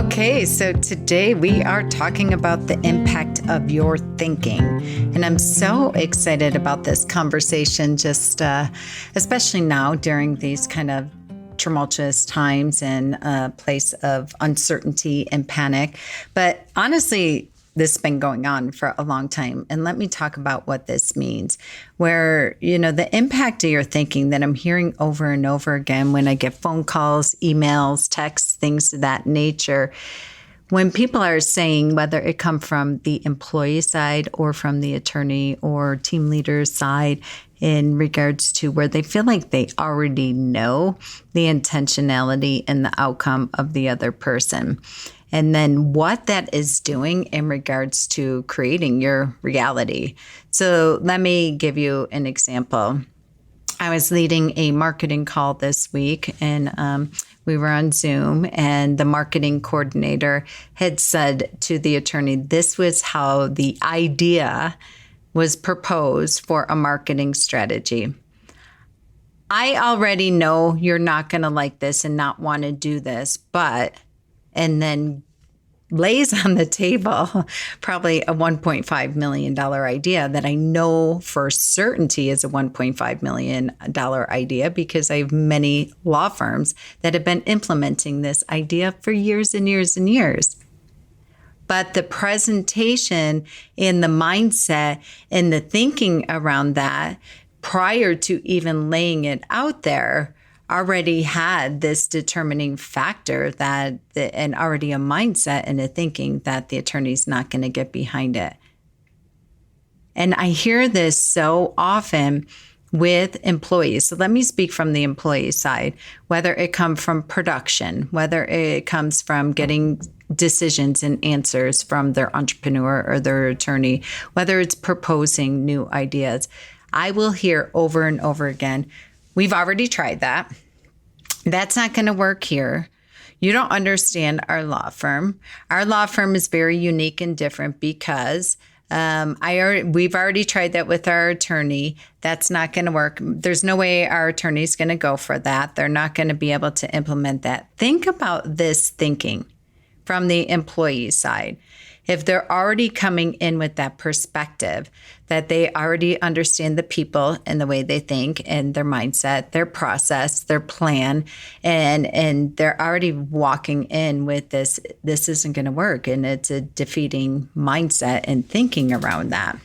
Okay, so today we are talking about the impact of your thinking. And I'm so excited about this conversation, just especially now during these kind of tumultuous times and a place of uncertainty and panic. But honestly, this has been going on for a long time. And let me talk about what this means, where, the impact of your thinking that I'm hearing over and over again when I get phone calls, emails, texts, things of that nature. When people are saying, whether it come from the employee side or from the attorney or team leader side, in regards to where they feel like they already know the intentionality and the outcome of the other person. And then what that is doing in regards to creating your reality. So let me give you an example. I was leading a marketing call this week, and we were on Zoom, and the marketing coordinator had said to the attorney, this was how the idea was proposed for a marketing strategy. I already know you're not going to like this and not want to do this, and then lays on the table probably a $1.5 million idea that I know for certainty is a $1.5 million idea because I have many law firms that have been implementing this idea for years and years and years. But the presentation and the mindset and the thinking around that prior to even laying it out there already had this determining factor and already a mindset and a thinking that the attorney's not going to get behind it. And I hear this so often with employees. So let me speak from the employee side, whether it comes from production, whether it comes from getting decisions and answers from their entrepreneur or their attorney, whether it's proposing new ideas. I will hear over and over again, we've already tried that. That's not going to work here. You don't understand our law firm. Our law firm is very unique and different because we've already tried that with our attorney. That's not going to work. There's no way our attorney is going to go for that. They're not going to be able to implement that. Think about this thinking from the employee side. If they're already coming in with that perspective, that they already understand the people and the way they think and their mindset, their process, their plan, and they're already walking in with this isn't going to work, and it's a defeating mindset and thinking around that.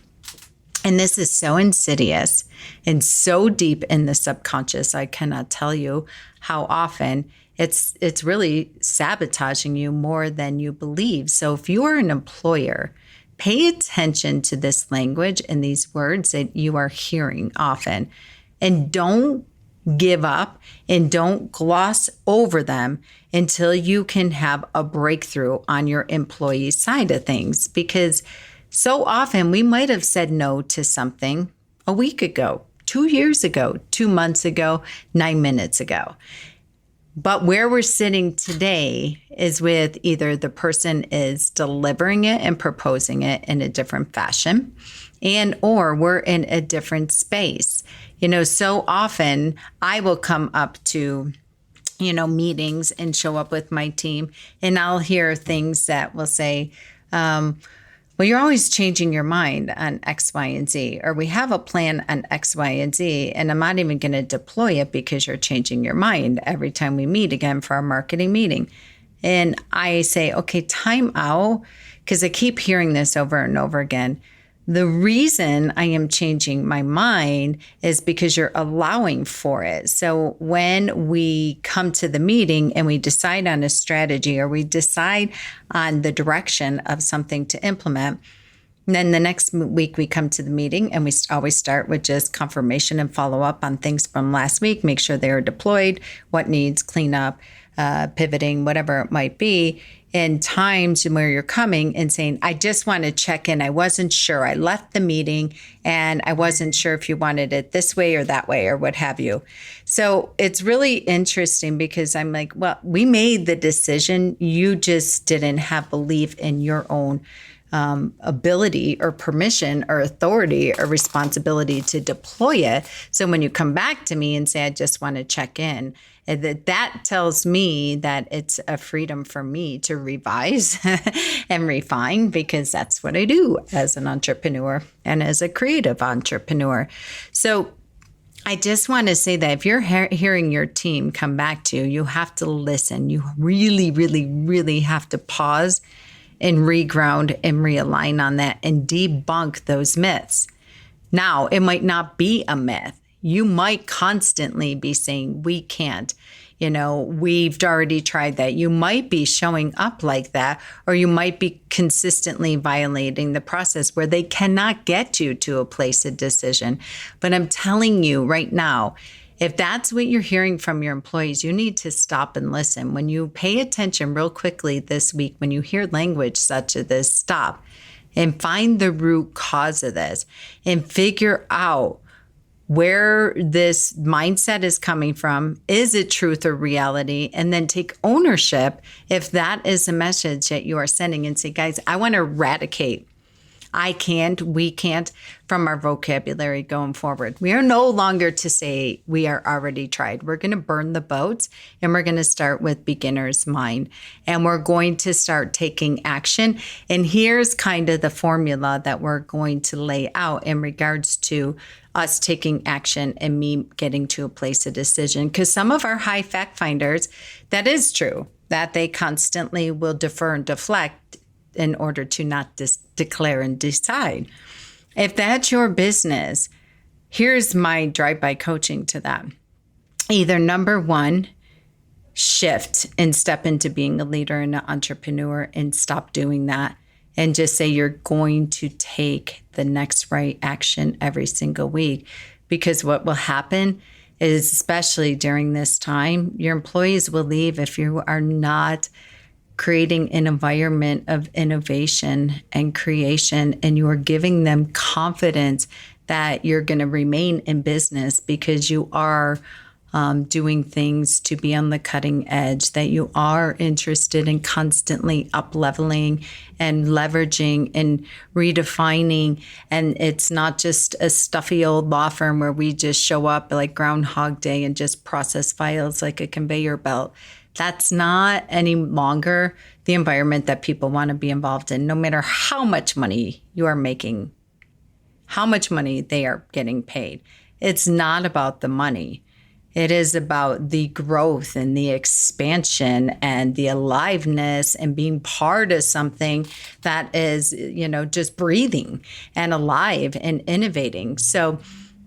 And this is so insidious and so deep in the subconscious. I cannot tell you how often it's really sabotaging you more than you believe. So if you are an employer, pay attention to this language and these words that you are hearing often, and don't give up and don't gloss over them until you can have a breakthrough on your employee side of things. Because so often we might have said no to something a week ago, 2 years ago, 2 months ago, 9 minutes ago. But where we're sitting today is with either the person is delivering it and proposing it in a different fashion, or we're in a different space. So often I will come up to, meetings and show up with my team, and I'll hear things that will say, well, you're always changing your mind on X, Y, and Z, or we have a plan on X, Y, and Z, and I'm not even going to deploy it because you're changing your mind every time we meet again for our marketing meeting. And I say, okay, time out, because I keep hearing this over and over again. The reason I am changing my mind is because you're allowing for it. So when we come to the meeting and we decide on a strategy or we decide on the direction of something to implement, then the next week we come to the meeting and we always start with just confirmation and follow up on things from last week, make sure they are deployed, what needs cleanup, pivoting, whatever it might be. In times where you're coming and saying, I just want to check in. I wasn't sure. I left the meeting and I wasn't sure if you wanted it this way or that way or what have you. So it's really interesting because I'm like, well, we made the decision. You just didn't have belief in your own ability or permission or authority or responsibility to deploy it. So when you come back to me and say, I just want to check in, that tells me that it's a freedom for me to revise and refine, because that's what I do as an entrepreneur and as a creative entrepreneur. So I just want to say that if you're hearing your team come back to you, you have to listen. You really, really, really have to pause and reground and realign on that and debunk those myths. Now, it might not be a myth. You might constantly be saying, we can't. We've already tried that. You might be showing up like that, or you might be consistently violating the process where they cannot get you to a place of decision. But I'm telling you right now, if that's what you're hearing from your employees, you need to stop and listen. When you pay attention real quickly this week, when you hear language such as this, stop and find the root cause of this and figure out where this mindset is coming from. Is it truth or reality? And then take ownership if that is a message that you are sending, and say, guys, I want to eradicate I can't, we can't from our vocabulary going forward. We are no longer to say we are already tried. We're going to burn the boats, and we're going to start with beginner's mind, and we're going to start taking action. And here's kind of the formula that we're going to lay out in regards to us taking action and me getting to a place of decision. Because some of our high fact finders, that is true, that they constantly will defer and deflect in order to not declare and decide. If that's your business, here's my drive-by coaching to that. Either number one, shift and step into being a leader and an entrepreneur and stop doing that. And just say you're going to take the next right action every single week. Because what will happen is, especially during this time, your employees will leave if you are not creating an environment of innovation and creation, and you are giving them confidence that you're going to remain in business because you are doing things to be on the cutting edge, that you are interested in constantly up-leveling and leveraging and redefining. And it's not just a stuffy old law firm where we just show up like Groundhog Day and just process files like a conveyor belt. That's not any longer the environment that people want to be involved in, no matter how much money you are making, how much money they are getting paid. It's not about the money. It is about the growth and the expansion and the aliveness and being part of something that is, just breathing and alive and innovating. So,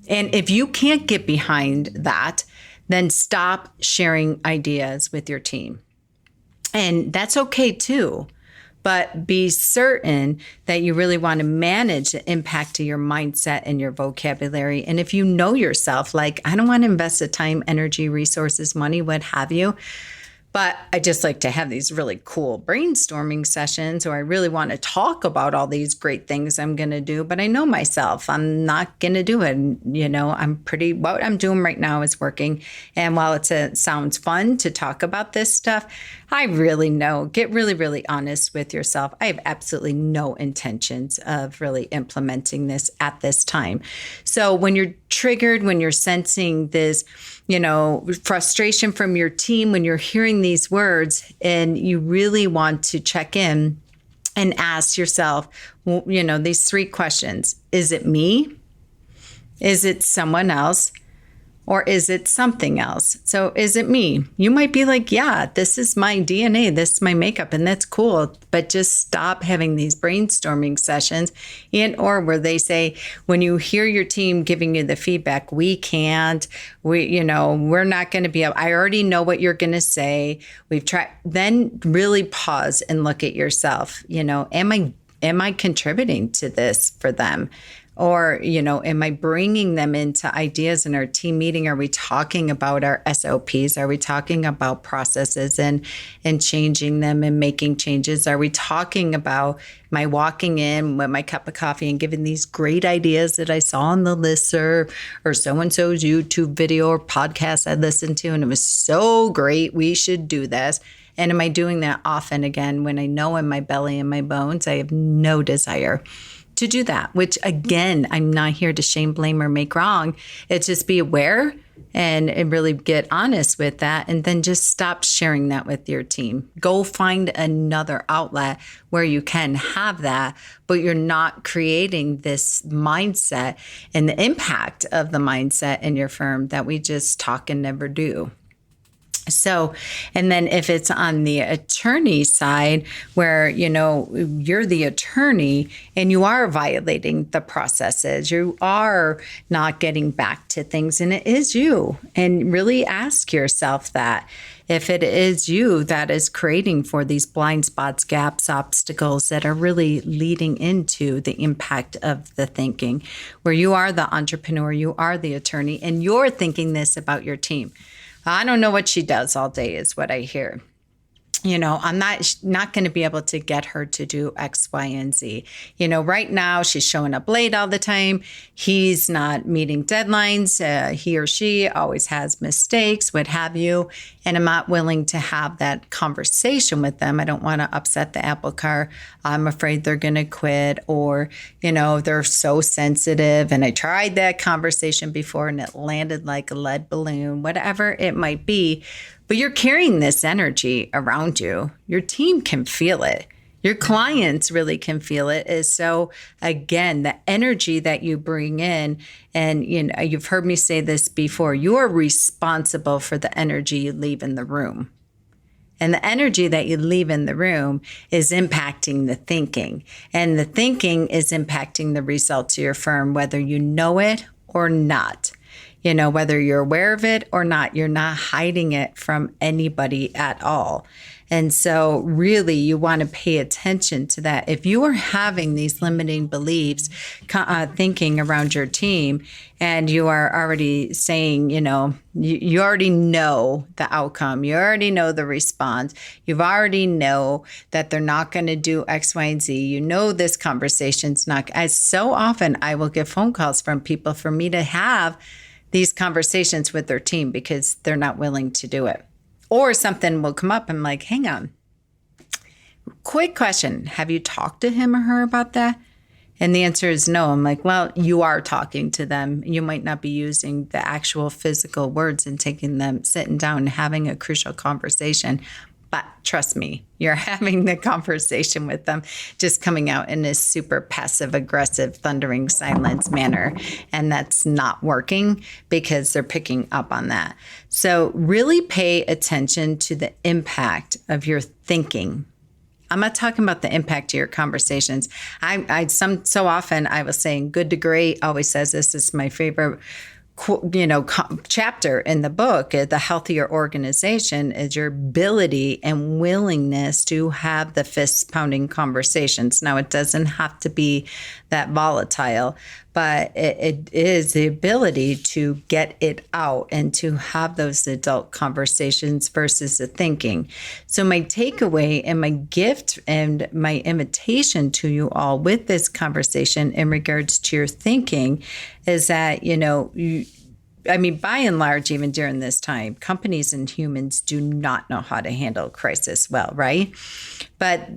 and if you can't get behind that, then stop sharing ideas with your team. And that's okay too. But be certain that you really want to manage the impact of your mindset and your vocabulary. And if you know yourself, like, I don't want to invest the time, energy, resources, money, what have you, but I just like to have these really cool brainstorming sessions, or I really want to talk about all these great things I'm going to do, but I know myself, I'm not going to do it. What I'm doing right now is working. And while it sounds fun to talk about this stuff, I really know, get really, really honest with yourself. I have absolutely no intentions of really implementing this at this time. So when you're triggered, when you're sensing this, frustration from your team, when you're hearing these words, and you really want to check in and ask yourself, these 3 questions. Is it me? Is it someone else? Or is it something else? So is it me? You might be like, yeah, this is my DNA, this is my makeup, and that's cool. But just stop having these brainstorming sessions, or where they say, when you hear your team giving you the feedback, we're not going to be able, I already know what you're going to say. We've tried. Then really pause and look at yourself. Am I contributing to this for them? Or, am I bringing them into ideas in our team meeting? Are we talking about our SOPs? Are we talking about processes and changing them and making changes? Are we talking about, am I walking in with my cup of coffee and giving these great ideas that I saw on the listserv or so-and-so's YouTube video or podcast I listened to, and it was so great, we should do this? And am I doing that often? Again, when I know in my belly and my bones, I have no desire to do that, which again, I'm not here to shame, blame, or make wrong. It's just be aware and really get honest with that. And then just stop sharing that with your team. Go find another outlet where you can have that, but you're not creating this mindset and the impact of the mindset in your firm that we just talk and never do. So, and then if it's on the attorney side where, you're the attorney and you are violating the processes, you are not getting back to things, and it is you. And really ask yourself that if it is you that is creating for these blind spots, gaps, obstacles that are really leading into the impact of the thinking, where you are the entrepreneur, you are the attorney, and you're thinking this about your team. I don't know what she does all day is what I hear. I'm not going to be able to get her to do X, Y, and Z. Right now she's showing up late all the time. He's not meeting deadlines. He or she always has mistakes, what have you. And I'm not willing to have that conversation with them. I don't want to upset the apple cart. I'm afraid they're going to quit, or, they're so sensitive. And I tried that conversation before and it landed like a lead balloon, whatever it might be. But you're carrying this energy around you. Your team can feel it. Your clients really can feel it. So again, the energy that you bring in, and you've heard me say this before, you are responsible for the energy you leave in the room. And the energy that you leave in the room is impacting the thinking. And the thinking is impacting the results of your firm, whether you know it or not. Whether you're aware of it or not, you're not hiding it from anybody at all. And so really you want to pay attention to that. If you are having these limiting beliefs, thinking around your team, and you are already saying, you already know the outcome, you already know the response, you've already know that they're not going to do X, Y, and Z, this conversation's not, as so often I will get phone calls from people for me to have these conversations with their team because they're not willing to do it. Or something will come up and I'm like, hang on. Quick question. Have you talked to him or her about that? And the answer is no. I'm like, well, you are talking to them. You might not be using the actual physical words and taking them, sitting down and having a crucial conversation. But trust me, you're having the conversation with them, just coming out in this super passive aggressive, thundering silence manner. And that's not working because they're picking up on that. So really pay attention to the impact of your thinking. I'm not talking about the impact to your conversations. So often I was saying good to great always says this is my favorite chapter in the book. The healthier organization is your ability and willingness to have the fist pounding conversations. Now, it doesn't have to be that volatile, but it is the ability to get it out and to have those adult conversations versus the thinking. So my takeaway and my gift and my invitation to you all with this conversation in regards to your thinking is that, by and large, even during this time, companies and humans do not know how to handle crisis well, right? But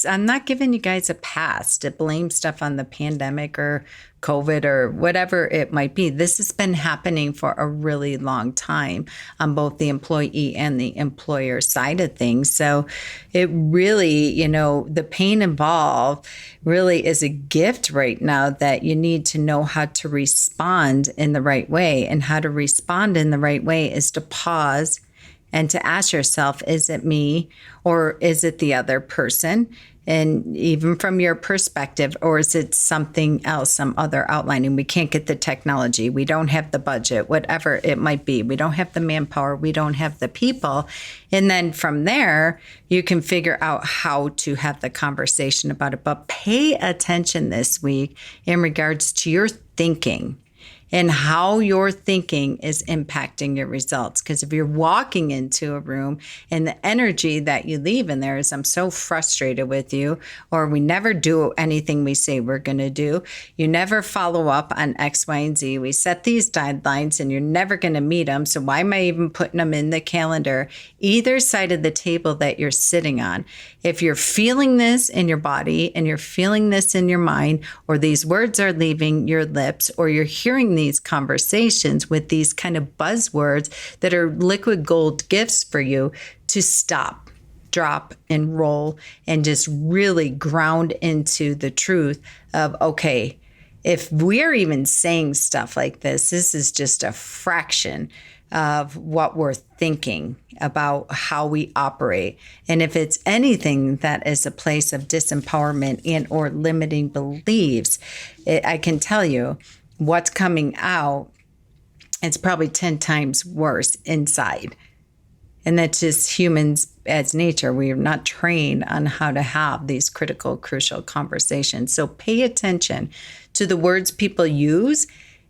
I'm not giving you guys a pass to blame stuff on the pandemic or COVID or whatever it might be. This has been happening for a really long time on both the employee and the employer side of things. So it really, the pain involved really is a gift right now that you need to know how to respond in the right way. And how to respond in the right way is to pause and to ask yourself, is it me or is it the other person? And even from your perspective, or is it something else, some other outlining? We can't get the technology. We don't have the budget, whatever it might be. We don't have the manpower. We don't have the people. And then from there, you can figure out how to have the conversation about it. But pay attention this week in regards to your thinking and how your thinking is impacting your results. Because if you're walking into a room and the energy that you leave in there is, I'm so frustrated with you, or we never do anything we say we're going to do, you never follow up on X, Y, and Z, we set these deadlines and you're never going to meet them, so why am I even putting them in the calendar? Either side of the table that you're sitting on, if you're feeling this in your body and you're feeling this in your mind, or these words are leaving your lips, or you're hearing these conversations with these kind of buzzwords that are liquid gold gifts for you, to stop, drop, and roll, and just really ground into the truth of, okay, if we're even saying stuff like this is just a fraction of what we're thinking about how we operate. And if it's anything that is a place of disempowerment and or limiting beliefs, I can tell you what's coming out, it's probably 10 times worse inside. And that's just humans as nature. We are not trained on how to have these critical, crucial conversations. So pay attention to the words people use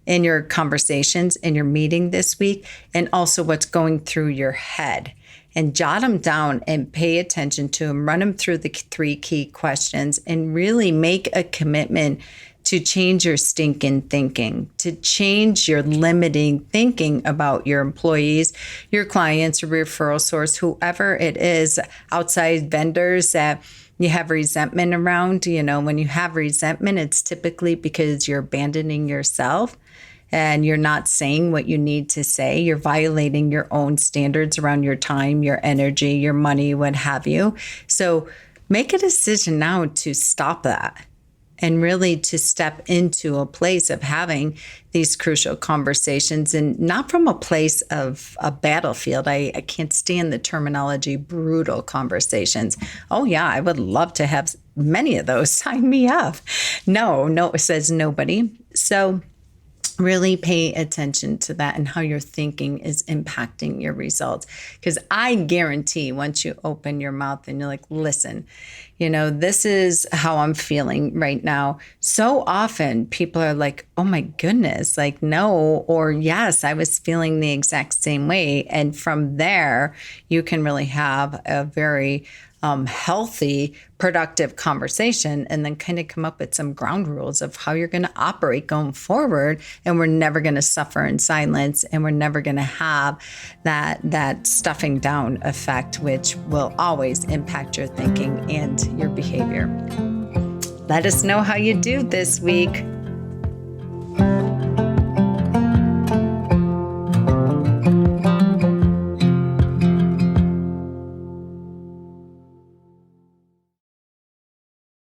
in your conversations, in your meeting this week, and also what's going through your head. And jot them down and pay attention to them. Run them through the 3 key questions and really make a commitment to change your stinkin thinking, to change your limiting thinking about your employees, your clients, your referral source, whoever it is, outside vendors that you have resentment around. You know, when you have resentment, it's typically because you're abandoning yourself and you're not saying what you need to say. You're violating your own standards around your time, your energy, your money, what have you. So make a decision now to stop that and really to step into a place of having these crucial conversations, and not from a place of a battlefield. I can't stand the terminology brutal conversations. Oh yeah, I would love to have many of those. Sign me up. No, it says nobody. So really pay attention to that and how your thinking is impacting your results. Because I guarantee once you open your mouth and you're like, listen, you know, this is how I'm feeling right now. So often people are like, oh my goodness, like no, or yes, I was feeling the exact same way. And from there, you can really have a very healthy, productive conversation, and then kind of come up with some ground rules of how you're going to operate going forward. And we're never going to suffer in silence, and we're never going to have that stuffing down effect, which will always impact your thinking and your behavior. Let us know how you do this week.